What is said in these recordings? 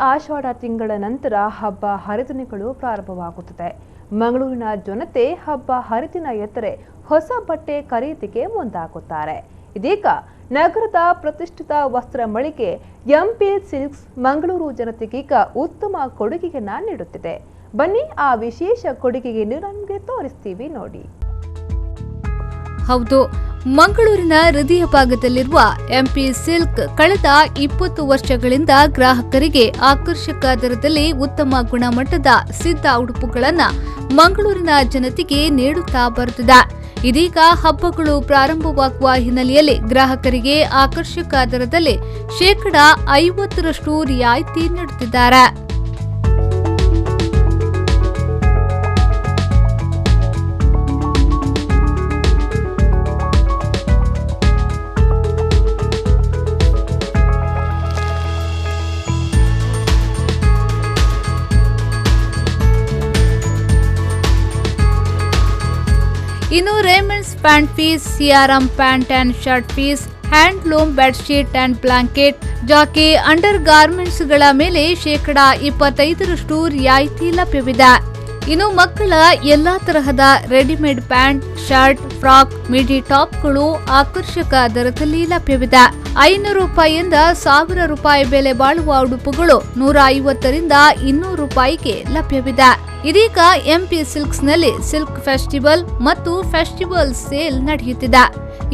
ಆಷಾಢ ತಿಂಗಳ ನಂತರ ಹಬ್ಬ ಹರಿದಿನಗಳು ಪ್ರಾರಂಭವಾಗುತ್ತದೆ. ಮಂಗಳೂರಿನ ಜನತೆ ಹಬ್ಬ ಹರಿದಿನ ಎತ್ತರೆ ಹೊಸ ಬಟ್ಟೆ ಖರೀದಿಗೆ ಮುಂದಾಗುತ್ತಾರೆ. ಇದೀಗ ನಗರದ ಪ್ರತಿಷ್ಠಿತ ವಸ್ತ್ರ ಮಳಿಗೆ ಎಂಪಿ ಸಿಲ್ಕ್ಸ್ ಮಂಗಳೂರು ಜನತೆಗೀಗ ಉತ್ತಮ ಕೊಡುಗೆಯನ್ನ ನೀಡುತ್ತಿದೆ. ಬನ್ನಿ ಆ ವಿಶೇಷ ಕೊಡುಗೆಗೆ ನಮಗೆ ತೋರಿಸ್ತೀವಿ ನೋಡಿ. ಹೌದು, ಮಂಗಳೂರಿನ ಹೃದಯ ಭಾಗದಲ್ಲಿರುವ ಎಂಪಿ ಸಿಲ್ಕ್ ಕಳೆದ 20 ವರ್ಷಗಳಿಂದ ಗ್ರಾಹಕರಿಗೆ ಆಕರ್ಷಕ ದರದಲ್ಲಿ ಉತ್ತಮ ಗುಣಮಟ್ಟದ ಸಿದ್ಧ ಉಡುಪುಗಳನ್ನು ಮಂಗಳೂರಿನ ಜನತೆಗೆ ನೀಡುತ್ತಾ ಬರುತ್ತಿದೆ. ಇದೀಗ ಹಬ್ಬಗಳು ಪ್ರಾರಂಭವಾಗುವ ಹಿನ್ನೆಲೆಯಲ್ಲಿ ಗ್ರಾಹಕರಿಗೆ ಆಕರ್ಷಕ ದರದಲ್ಲಿ 50% ರಿಯಾಯಿತಿ ನೀಡುತ್ತಿದ್ದಾರೆ. ಇನ್ನು Raymonds pant piece, Siyaram pant and shirt piece, handloom bedsheet and blanket, Jockey, under ಗಾರ್ಮೆಂಟ್ಸ್ಗಳ ಮೇಲೆ 25% ರಿಯಾಯಿತಿ ಲಭ್ಯವಿದೆ. ಇನ್ನು ಮಕ್ಕಳ ಎಲ್ಲಾ ತರಹದ ರೆಡಿಮೇಡ್ ಪ್ಯಾಂಟ್, ಶರ್ಟ್, ಫ್ರಾಕ್, ಮಿಡಿ ಟಾಪ್ಗಳು ಆಕರ್ಷಕ ದರದಲ್ಲಿ ಲಭ್ಯವಿದೆ. 500 ರೂಪಾಯಿಯಿಂದ 1000 ರೂಪಾಯಿ ಬೆಲೆ ಬಾಳುವ ಉಡುಪುಗಳು 150 ರಿಂದ 200 ರೂಪಾಯಿಗೆ ಲಭ್ಯವಿದೆ. ಇದೀಗ ಎಂಪಿ ಸಿಲ್ಕ್ಸ್ ನಲ್ಲಿ ಸಿಲ್ಕ್ ಫೆಸ್ಟಿವಲ್ ಮತ್ತು ಫೆಸ್ಟಿವಲ್ ಸೇಲ್ ನಡೆಯುತ್ತಿದೆ.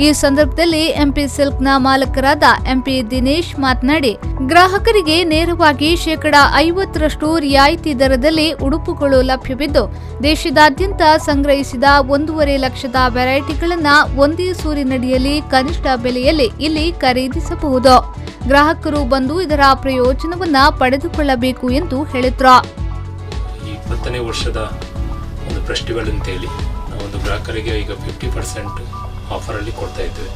ಈ ಸಂದರ್ಭದಲ್ಲಿ ಎಂಪಿ ಸಿಲ್ಕ್ ನ ಮಾಲಕರಾದ ಎಂಪಿ ದಿನೇಶ್ ಮಾತನಾಡಿ, ಗ್ರಾಹಕರಿಗೆ ನೇರವಾಗಿ 50% ರಿಯಾಯಿತಿ ದರದಲ್ಲಿ ಉಡುಪುಗಳು ಲಭ್ಯವಿದ್ದು, ದೇಶದಾದ್ಯಂತ ಸಂಗ್ರಹಿಸಿದ 1.5 ಲಕ್ಷದ ವೆರೈಟಿಗಳನ್ನ ಒಂದೇ ಸೂರಿನಡಿಯಲ್ಲಿ ಕನಿಷ್ಠ ಬೆಲೆಯಲ್ಲಿ ಇಲ್ಲಿ ಖರೀದಿಸಬಹುದು. ಗ್ರಾಹಕರು ಬಂದು ಇದರ ಪ್ರಯೋಜನವನ್ನ ಪಡೆದುಕೊಳ್ಳಬೇಕು ಎಂದು ಹೇಳಿದ್ರು. 20ನೇ ವರ್ಷದ ಒಂದು ಫೆಸ್ಟಿವಲ್ ಅಂತೇಳಿ ನಾವೊಂದು ಗ್ರಾಹಕರಿಗೆ ಈಗ 50% ಆಫರಲ್ಲಿ ಕೊಡ್ತಾ ಇದ್ದೇವೆ.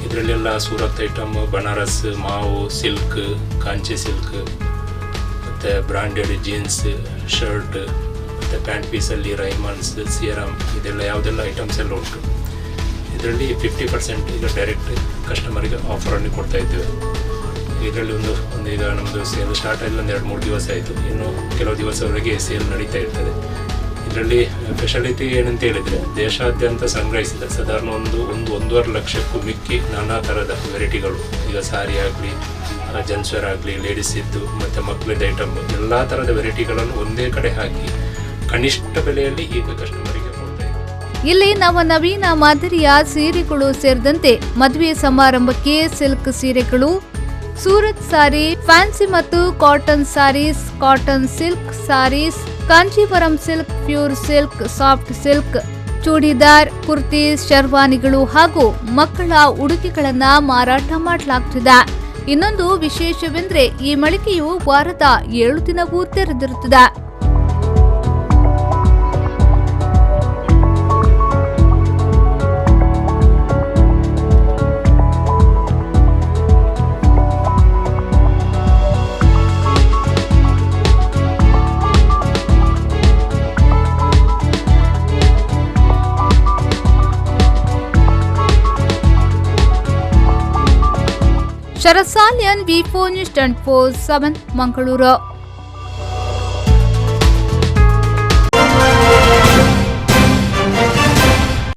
ಇದರಲ್ಲೆಲ್ಲ ಸೂರತ್ ಐಟಮ್, ಬನಾರಸ್, ಮಾವು, ಸಿಲ್ಕ್, ಕಾಂಚಿ ಸಿಲ್ಕ್, ಮತ್ತು ಬ್ರಾಂಡೆಡ್ ಜೀನ್ಸ್, ಶರ್ಟ್, ಮತ್ತು ಪ್ಯಾಂಟ್ ಪೀಸಲ್ಲಿ ರೈಮಂಡ್ಸ್, ಸಿಯರಾಮ್, ಇದೆಲ್ಲ ಯಾವುದೆಲ್ಲ ಐಟಮ್ಸ್ ಎಲ್ಲ ಉಂಟು. ಇದರಲ್ಲಿ 50% ಈಗ ಡೈರೆಕ್ಟ್ ಕಸ್ಟಮರಿಗೆ ಆಫರಲ್ಲಿ ಕೊಡ್ತಾ ಇದ್ದೇವೆ. ಇದರಲ್ಲಿ ಒಂದು ಈಗ ನಮ್ಮದು ಸೇಲ್ ಸ್ಟಾರ್ಟ್ ಆಗಿ 2-3 ದಿವಸ ಆಯಿತು. ಇನ್ನು ಕೆಲವು ದಿವಸವರೆಗೆ ಸೇಲ್ ನಡೀತಾ ಇರ್ತದೆ. ಇದರಲ್ಲಿ ಸ್ಪೆಷಾಲಿಟಿ ಏನಂತ ಹೇಳಿದರೆ, ದೇಶಾದ್ಯಂತ ಸಂಗ್ರಹಿಸಿದ ಸಾಧಾರಣ 1.5 ಲಕ್ಷಕ್ಕೂ ಮಿಕ್ಕಿ ನಾನಾ ಥರದ ವೆರೈಟಿಗಳು, ಈಗ ಸಾರಿ ಆಗಲಿ, ಜೆಂಟ್ಸ್ವೇರ್ ಆಗಲಿ, ಲೇಡೀಸ್ ಇದ್ದು ಮತ್ತು ಮಕ್ಕಳದ ಐಟಮ್ ಎಲ್ಲ ಥರದ ವೆರೈಟಿಗಳನ್ನು ಒಂದೇ ಕಡೆ ಹಾಕಿ ಕನಿಷ್ಠ ಬೆಲೆಯಲ್ಲಿ ಈಗ ಕಸ್ಟಮರಿಗೆ ಕೊಡ್ತಾ ಇದ್ದೀವಿ. ಇಲ್ಲಿ ನವೀನ ಮಾದರಿಯ ಸೀರೆಗಳು ಸೇರಿದಂತೆ ಮದುವೆ ಸಮಾರಂಭಕ್ಕೆ ಸಿಲ್ಕ್ ಸೀರೆಗಳು, ಸೂರತ್ ಸಾರಿ, ಫ್ಯಾನ್ಸಿ ಮತ್ತು cotton saris, cotton silk saris, Kanchivaram silk, pure silk, soft silk, churidar, kurtis, ಶರ್ವಾನಿಗಳು ಹಾಗೂ ಮಕ್ಕಳ ಉಡುಗೆಗಳನ್ನ ಮಾರಾಟ ಮಾಡಲಾಗುತ್ತಿದೆ. ಇನ್ನೊಂದು ವಿಶೇಷವೆಂದರೆ ಈ ಮಳಿಗೆಯು ವಾರದ 7 ದಿನವೂ ತೆರೆದಿರುತ್ತದೆ. ಶರಸಾಲಿಯನ್ V4 News 24/7 ಮಂಗಳೂರು.